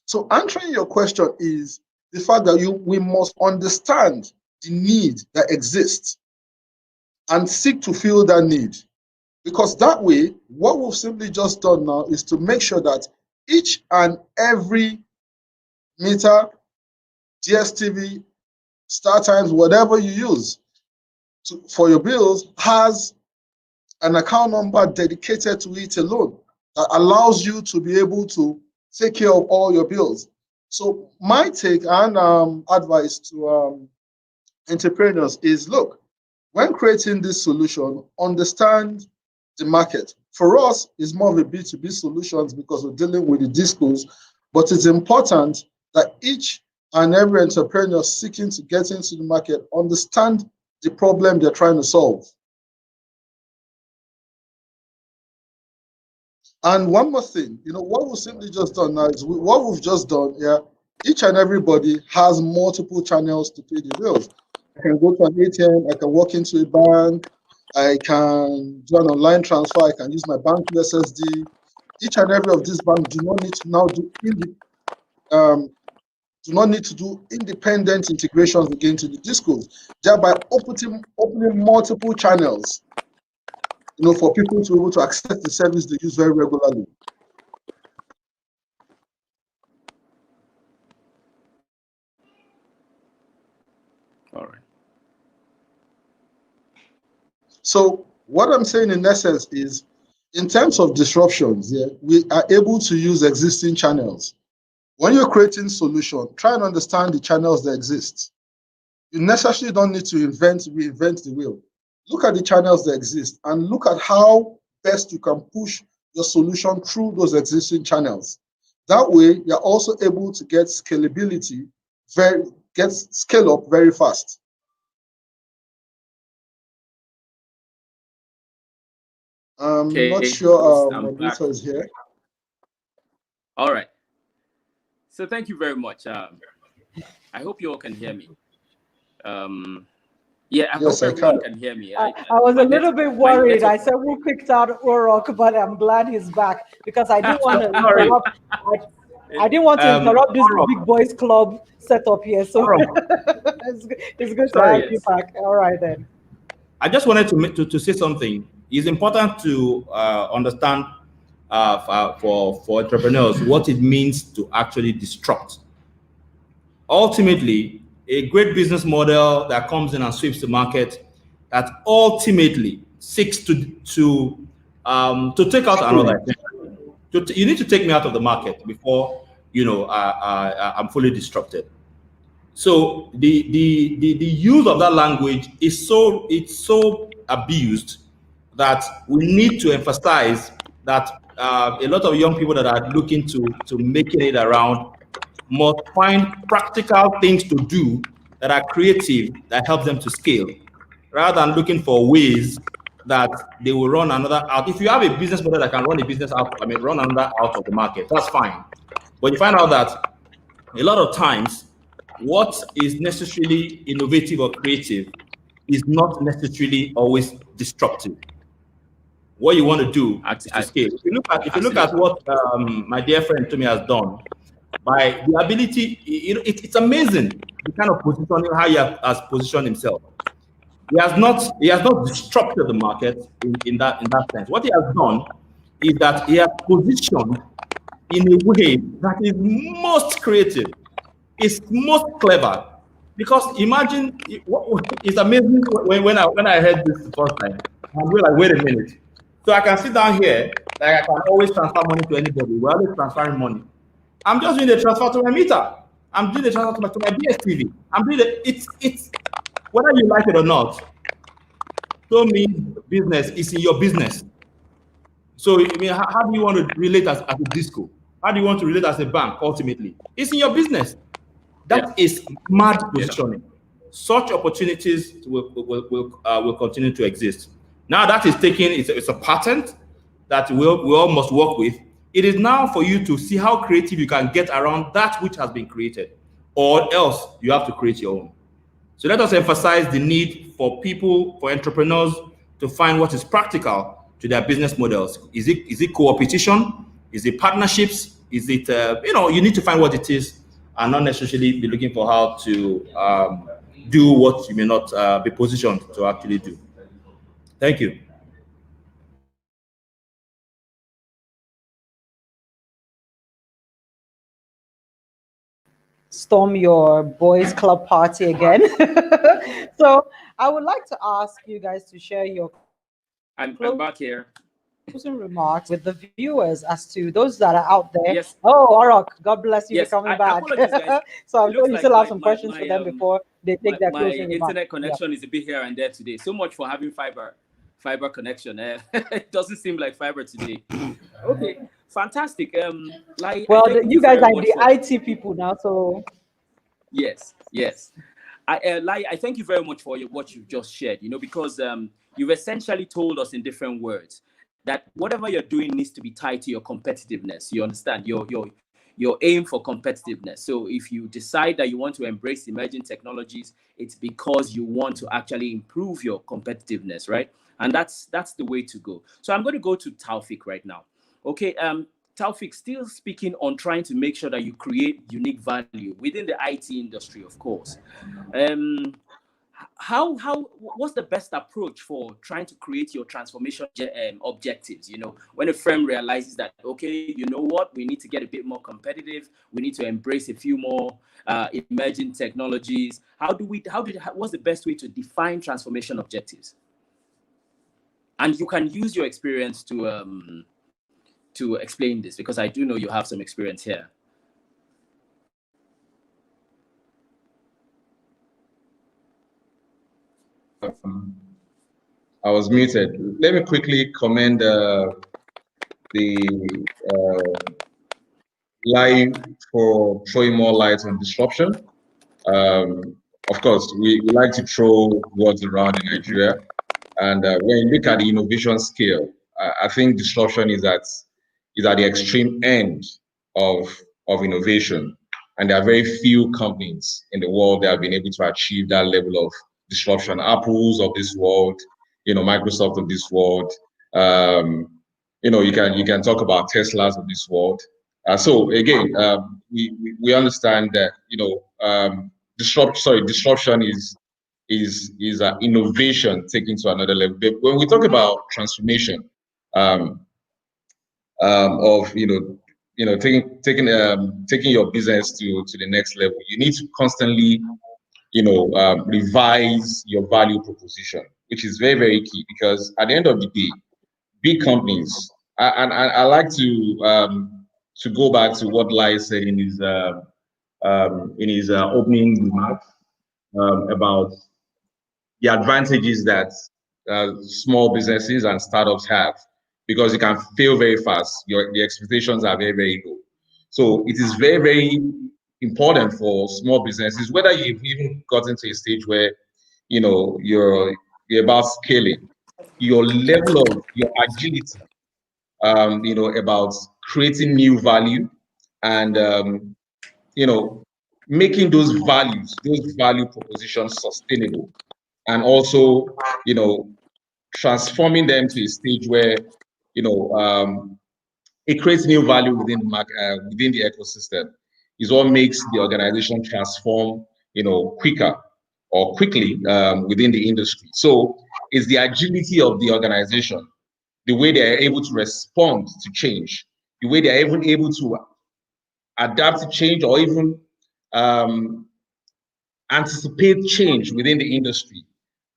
So answering your question is the fact that we must understand the need that exists and seek to fill that need. Because that way, what we've simply just done now is to make sure that each and every meter, DSTV, StarTimes, whatever you use for your bills has an account number dedicated to it alone that allows you to be able to take care of all your bills. So my take and advice to entrepreneurs is, look, when creating this solution, understand the market. For us, it's more of a B2B solutions because we're dealing with the discos, but it's important that each and every entrepreneur seeking to get into the market understand the problem they're trying to solve. And one more thing, what we've simply just done now is what we've just done here, each and everybody has multiple channels to pay the bills. I can go to an ATM, I can walk into a bank, I can do an online transfer, I can use my bank USSD. Each and every of these banks do not need to now do independent integrations again to the discos, thereby opening multiple channels, for people to be able to access the service they use very regularly. All right. So what I'm saying in essence is, in terms of disruptions, we are able to use existing channels. When you're creating solution, try and understand the channels that exist. You necessarily don't need to reinvent the wheel. Look at the channels that exist and look at how best you can push your solution through those existing channels. That way, you're also able to get scalability, scale up very fast. I'm not sure Moderator is here. All right. So thank you very much. I hope you all can hear me. Yeah, I hope everyone can hear me. I was a little bit worried. I said, who picked out Orok, but I'm glad he's back because I didn't want to interrupt. I didn't want to interrupt this big boys club setup here. So it's good to have you back. All right then. I just wanted to say something. It's important to understand for entrepreneurs what it means to actually disrupt. Ultimately, a great business model that comes in and sweeps the market, that ultimately seeks to take out another. You need to take me out of the market before I'm fully disrupted. So the use of that language is so abused that we need to emphasize that a lot of young people that are looking to making it around must find practical things to do that are creative, that help them to scale, rather than looking for ways that they will run another out. If you have a business model that can run a business out, run another out of the market, that's fine. But you find out that a lot of times, what is necessarily innovative or creative is not necessarily always disruptive. What you want to do is to scale. If you look at what my dear friend Tomi has done, by the ability, it's amazing the kind of positioning, how he has positioned himself. He has not disrupted the market in that sense. What he has done is that he has positioned in a way that is most creative, is most clever. Because imagine, it's amazing when I heard this the first time, I'm like, wait a minute. So I can sit down here, like I can always transfer money to anybody. We're always transferring money. I'm just doing a transfer to my meter. I'm doing the transfer to my DSTV. I'm doing it's whether you like it or not. So mean business is in your business. So I mean, how do you want to relate as a disco? How do you want to relate as a bank? Ultimately, it's in your business. That is mad positioning. Such opportunities will continue to exist. Now that is taken, it's a patent that we all must work with. It is now for you to see how creative you can get around that which has been created, or else you have to create your own. So let us emphasize the need for people, for entrepreneurs to find what is practical to their business models. Is it co-opetition? Is it partnerships? Is it, you need to find what it is and not necessarily be looking for how to do what you may not be positioned to actually do. Thank you. Storm your boys club party again. So I would like to ask you guys to share your I'm back here. Closing remarks with the viewers as to those that are out there. Yes. Oh, Orok, God bless you for coming back. So I'm sure you like still have some questions for them before they take their closing remarks. My internet connection is a bit here and there today. So much for having fiber connection. It doesn't seem like fiber today. Okay, fantastic. Well, you guys are the IT people now, so yes. I thank you very much for what you've just shared. Because you've essentially told us in different words that whatever you're doing needs to be tied to your competitiveness. You understand your aim for competitiveness. So if you decide that you want to embrace emerging technologies, it's because you want to actually improve your competitiveness, right? And that's the way to go. So I'm going to go to Taufik right now. Okay, Taufik, still speaking on trying to make sure that you create unique value within the IT industry, of course. What's the best approach for trying to create your transformation objectives? When a firm realizes that, okay, you know what, we need to get a bit more competitive, we need to embrace a few more emerging technologies. What's the best way to define transformation objectives? And you can use your experience to explain this, because I do know you have some experience here. I was muted. Let me quickly commend Lai for throwing more light on disruption. Of course, we like to throw words around in Nigeria, and when you look at the innovation scale, I think disruption is at the extreme end of innovation, and there are very few companies in the world that have been able to achieve that level of disruption. Apples of this world, Microsoft of this world, you can talk about Teslas of this world. So again, we understand that disruption is innovation taken to another level. But when we talk about transformation, of taking your business to the next level, you need to constantly revise your value proposition, which is very, very key, because at the end of the day, big companies, I like to go back to what Lai said in his opening remarks about the advantages that small businesses and startups have, because you can fail very fast. The expectations are very, very low. So it is very, very important for small businesses, whether you've even gotten to a stage where you're about scaling, your level of your agility, about creating new value and making those value propositions sustainable, and also transforming them to a stage where it creates new value within the ecosystem is what makes the organization transform quicker or quickly within the industry. So it's the agility of the organization, the way they are able to respond to change, the way they are even able to adapt to change, or even anticipate change within the industry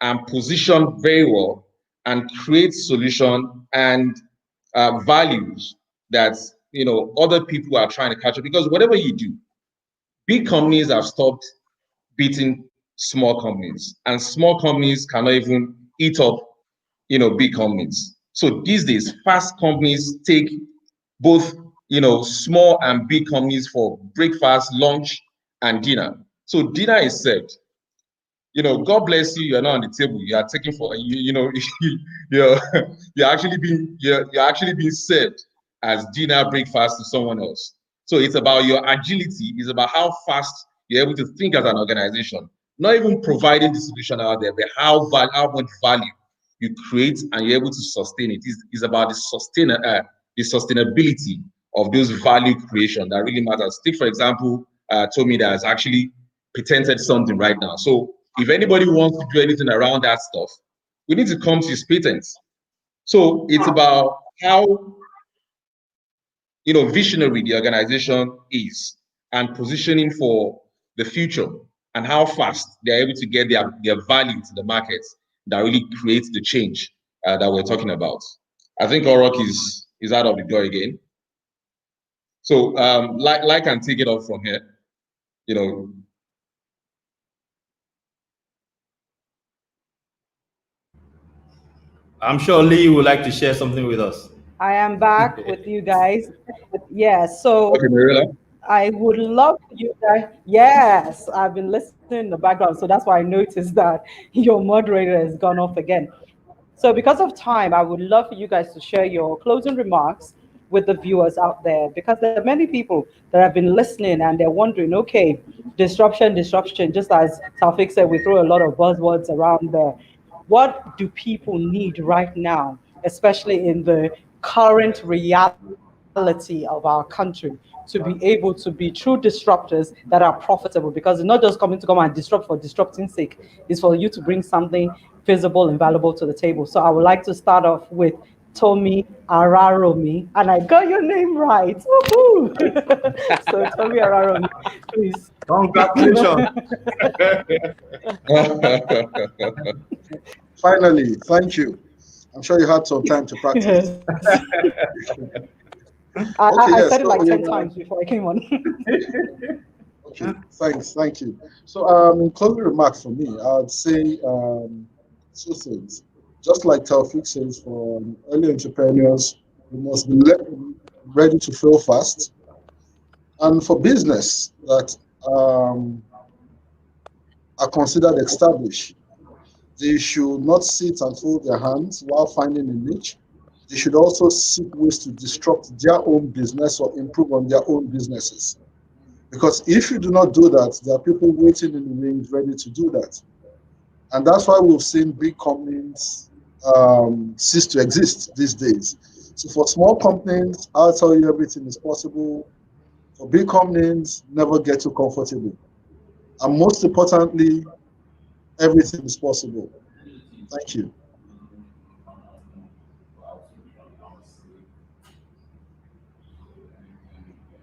and position very well and create solution and values that other people are trying to catch up. Because whatever you do, big companies have stopped beating small companies, and small companies cannot even eat up, big companies. So these days, fast companies take both, small and big companies for breakfast, lunch, and dinner. So dinner is served. God bless you. You're not on the table. You are taking for you're actually being served as dinner, breakfast to someone else. So it's about your agility. It's about how fast you're able to think as an organization. Not even providing the solution out there, but how much value you create and you're able to sustain it. It's about the sustainability of those value creation that really matters. Take, for example, Tommy that has actually patented something right now. So if anybody wants to do anything around that stuff, we need to come to his patents. So it's about how visionary the organization is and positioning for the future and how fast they're able to get their value to the market that really creates the change that we're talking about. I think Orok is out of the door again. So like can take it off from here. I'm sure Lee would like to share something with us. I am back with you guys. Yes, so Okay, Marilla. I would love you guys. Yes, I've been listening in the background, so that's why I noticed that your moderator has gone off again. So because of time, I would love for you guys to share your closing remarks with the viewers out there, because there are many people that have been listening and they're wondering, okay, disruption, just as Taufik said, we throw a lot of buzzwords around there. What do people need right now, especially in the current reality of our country, to be able to be true disruptors that are profitable? Because it's not just coming to come and disrupt for disrupting sake. It's for you to bring something feasible and valuable to the table. So I would like to start off with Tomi Araromi, and I got your name right. Woohoo! So Tomi Araromi, please. Congratulations. Finally, thank you. I'm sure you had some time to practice. I said it like 10 times before I came on. Okay, thanks, thank you. So in closing remarks for me, I'd say two things. Just like Taufik says, for early entrepreneurs, we must be ready to fail fast. And for business that are considered established, they should not sit and fold their hands while finding a niche. They should also seek ways to disrupt their own business or improve on their own businesses. Because if you do not do that, there are people waiting in the wings ready to do that. And that's why we've seen big companies cease to exist these days. So for small companies, I'll tell you everything is possible. For big companies, never get too comfortable. And most importantly, everything is possible. Thank you.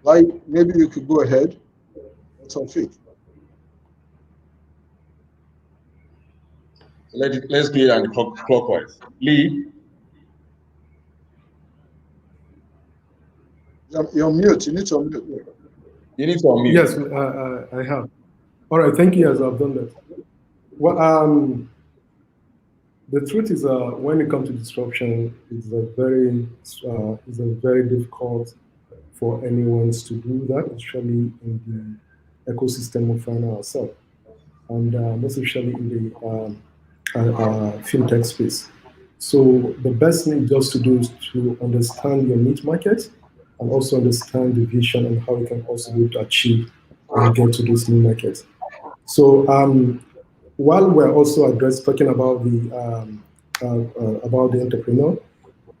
Like, maybe you could go ahead. Taufik. Let's do it on clockwise. Lee. You're mute. You need to unmute. You need to unmute. Yes, I have. All right, thank you. As I've done that. Well, the truth is, when it comes to disruption, it's a very difficult for anyone to do that, especially in the ecosystem we find ourselves, and most especially in the fintech space. So the best thing just to do is to understand your niche market and also understand the vision and how you can also be able to achieve and get to those new markets. So while we're also talking about the entrepreneur,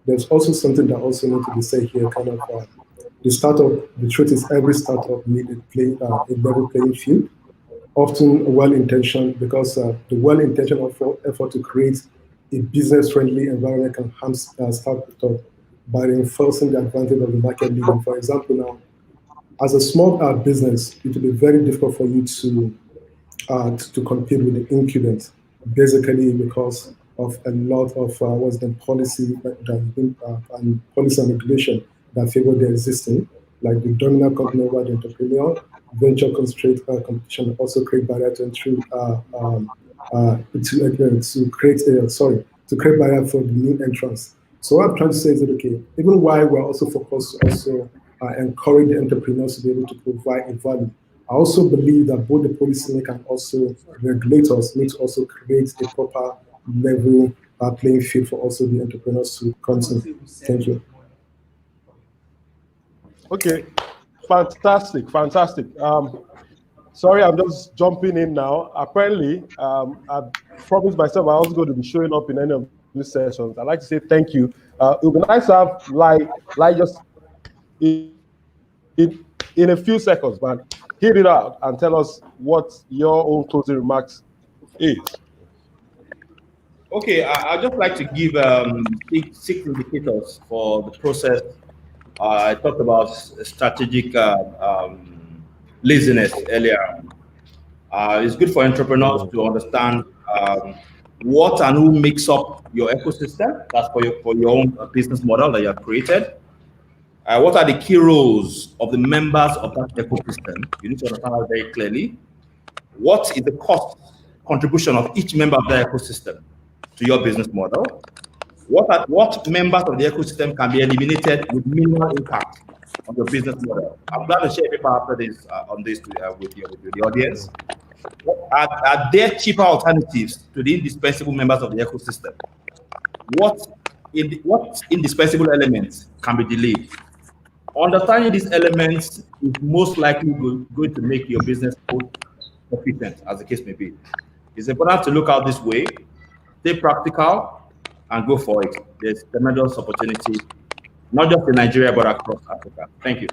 there's also something that also needs to be said here. Kind of the startup. The truth is, every startup needs a level playing field. Often well-intentioned, because the well-intentioned effort to create a business-friendly environment can harm startup by reinforcing the advantage of the market leader. For example, now, as a small business, it will be very difficult for you to compete with the incumbent, basically because of a lot of policy and policy and regulation that favor the existing, like the dominant company over the entrepreneur, venture constraint competition, also create barrier to entry to create barrier for the new entrants. So what I'm trying to say is that, okay, even while we're also focused to also encourage the entrepreneurs to be able to provide a value, I also believe that both the policymaker and also regulators need to also create a proper level playing field for also the entrepreneurs to continue. Thank you. Okay, fantastic. Sorry, I'm just jumping in now. Apparently, I promised myself I was going to be showing up in any of these sessions. I'd like to say thank you. It would be nice to have Lai just in a few seconds, man. Hit it out and tell us what your own closing remarks is. Okay, I'd just like to give 6 indicators for the process. I talked about strategic laziness earlier. It's good for entrepreneurs to understand what and who makes up your ecosystem. That's for your own business model that you have created. What are the key roles of the members of that ecosystem? You need to understand that very clearly. What is the cost contribution of each member of the ecosystem to your business model? What members of the ecosystem can be eliminated with minimal impact on your business model? I'm glad to share a paper after this on this with the audience. Are there cheaper alternatives to the indispensable members of the ecosystem? What indispensable elements can be delayed? Understanding these elements is most likely going to make your business more efficient, as the case may be. It's important to look out this way, stay practical, and go for it. There's tremendous opportunity, not just in Nigeria, but across Africa. Thank you.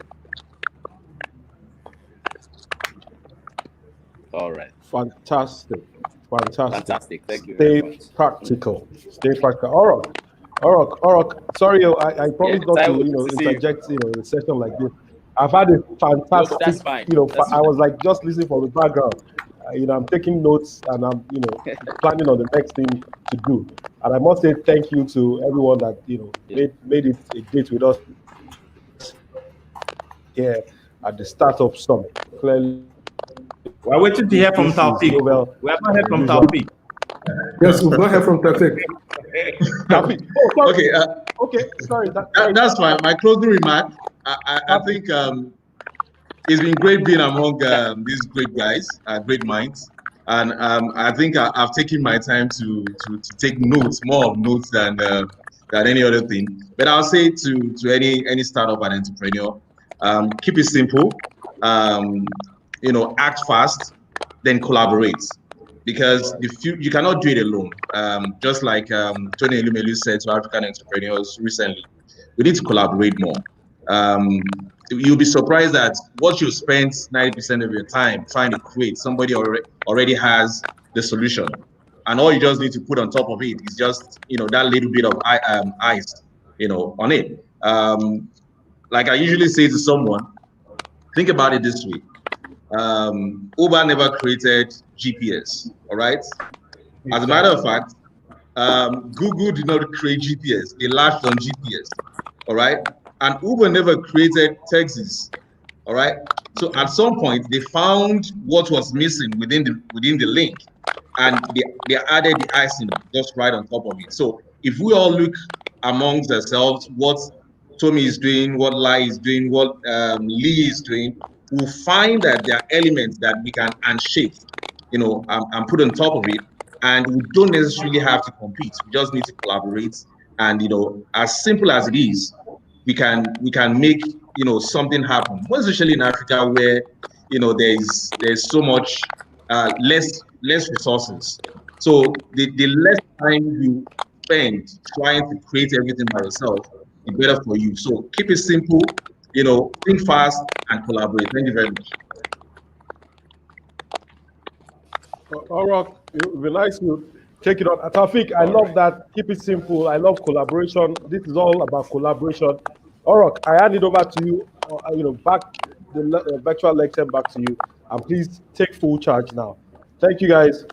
All right. Fantastic. Thank you. Stay practical. Orok, sorry, I promised not to, interject, in a session like this. I've had a fantastic, that's fine. I was like just listening from the background. I'm taking notes and I'm, planning on the next thing to do. And I must say thank you to everyone that, made it a date with us here at the Startup Summit. Clearly, we're waiting to hear from Taufik. Well, we have not heard from Taufik. Yes, we've not heard from Taufik. Okay. Okay, sorry. That's fine. My closing remark, I think it's been great being among these great guys, great minds. And I think I've taken my time to take notes, more of notes than any other thing. But I'll say to any startup and entrepreneur, keep it simple, act fast, then collaborate. Because you cannot do it alone. Just like Tony Elumelu said to African entrepreneurs recently, we need to collaborate more. You'll be surprised that what you spend 90% of your time trying to create, somebody already has the solution. And all you just need to put on top of it is just, that little bit of ice, on it. Like I usually say to someone, think about it this way. Uber never created GPS, all right? As a matter of fact, Google did not create GPS. They latched on GPS, all right? And Uber never created taxis, all right? So at some point, they found what was missing within the link, and they added the icing just right on top of it. So if we all look amongst ourselves, what Tommy is doing, what Lai is doing, what Lee is doing, we'll find that there are elements that we can unshake, and put on top of it. And we don't necessarily have to compete. We just need to collaborate. And, as simple as it is, we can make, something happen. More especially in Africa where, there's so much less resources. So the less time you spend trying to create everything by yourself, the better for you. So keep it simple, think fast and collaborate. Thank you very much. Orok, it would be nice to take it on. Taufik, I love that. Keep it simple. I love collaboration. This is all about collaboration. Orok, I hand it over to you. Back the virtual lecture back to you. And please take full charge now. Thank you, guys.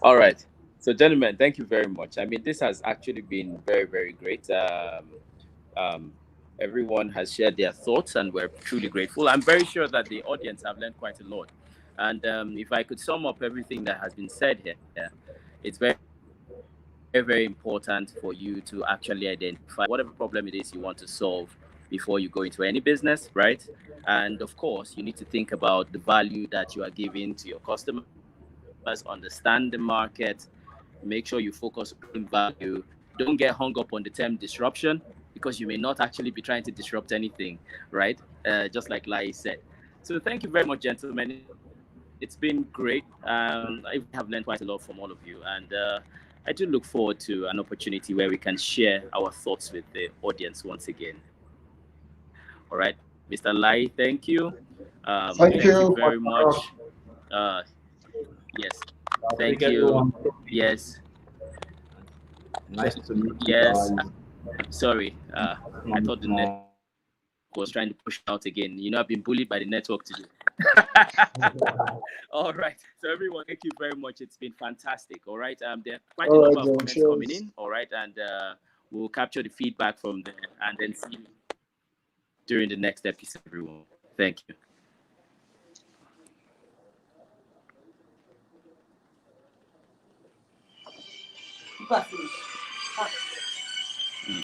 All right. So, gentlemen, thank you very much. I mean, this has actually been very, very great. Everyone has shared their thoughts, and we're truly grateful. I'm very sure that the audience have learned quite a lot. And if I could sum up everything that has been said here, it's very important for you to actually identify whatever problem it is you want to solve before you go into any business, right? And of course, you need to think about the value that you are giving to your customers, understand the market, make sure you focus on value. Don't get hung up on the term disruption, because you may not actually be trying to disrupt anything, right? Just like Lai said. So thank you very much, gentlemen. It's been great. I have learned quite a lot from all of you, and I do look forward to an opportunity where we can share our thoughts with the audience once again. All right, Mr. Lai, thank you. Thank you very much. Yes, thank you. Yes. Nice to meet you Yes. guys. Sorry, I thought the network was trying to push out again. You know, I've been bullied by the network today. All right. So everyone, thank you very much. It's been fantastic. All right. There are quite a number of comments coming in. All right, and we'll capture the feedback from there and then see you during the next episode, everyone. Thank you.